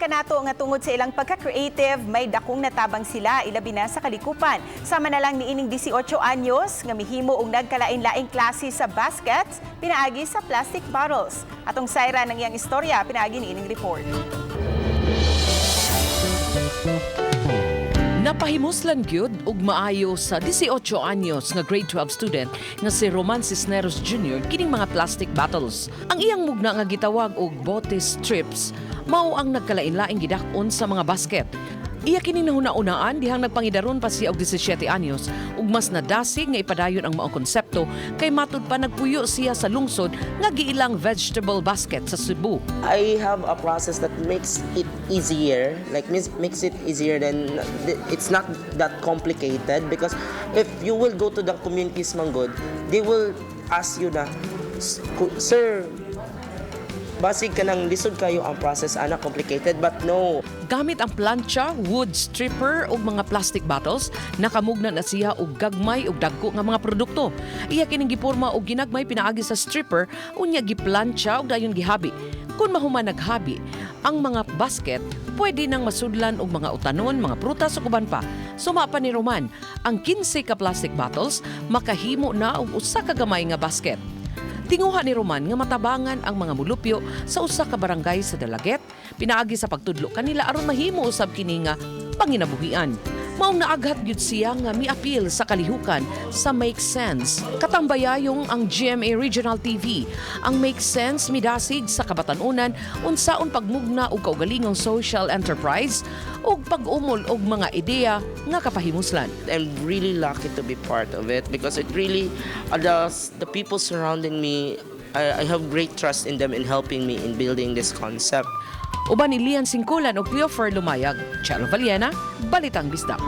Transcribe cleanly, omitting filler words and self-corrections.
kanato nga tungod sa ilang pagka-creative, may dakong natabang sila ilabi na sa kalikupan. Sama na lang niining 18 anyos nga mihimo og nagkalain-laing klase sa baskets pinaagi sa plastic bottles. Atong sayra ng iyang istorya pinaagi niining report. Napahimuslan gyud ug maayo sa 18 anyos nga grade 12 student nga si Roman Cisneros Jr. kining mga plastic bottles. Ang iyang mugna nga gitawag og bote strips mao ang nagkalain-laing gidak-on sa mga basket. Iya kining nahuna-unaan dihang nagpangidaron pa siya og 17 anyos ug mas nadasig nga ipadayon ang maong konsepto kay matud pa nagpuyo siya sa lungsod nga giilang vegetable basket sa Cebu. I have a process that makes it easier, like makes it easier than it's not that complicated because if you will go to the communities manggod, they will ask you na, sir, basig ka nang lisod kayo ang process ana complicated, but no. Gamit ang plancha, wood stripper ug mga plastic bottles, nakamugna na siya og gagmay ug dagko nga mga produkto. Iya kining giporma og ginagmay pinaagi sa stripper unya giplancha ug dayon gihabi. Kung mahuman naghabi, ang mga basket pwede nang masudlan og mga utanon, mga prutas ug uban pa. Suma pa ni Roman, ang 15 ka plastic bottles makahimo na og usa ka gamay nga basket. Tinguha ni Roman nga matabangan ang mga mulupyo sa usa ka barangay sa Dalaget, pinaagi sa pagtudlo kanila aron mahimo usab kini nga panginabuhian. Maong naaghat gyud siya nga miapil sa kalihukan sa Make Sense. Katambayayong ang GMA Regional TV. Ang Make Sense midasig sa kabatanunan unsaon pagmugna og kaugalingong social enterprise ug pag-umol og mga ideya nga kapahimuslan. I'm really lucky to be part of it because it really the people surrounding me, I have great trust in them in helping me in building this concept. Uban ni Lian Singkulan o Cleofer Lumayag, Charo Valiena, Balitang Bisdak.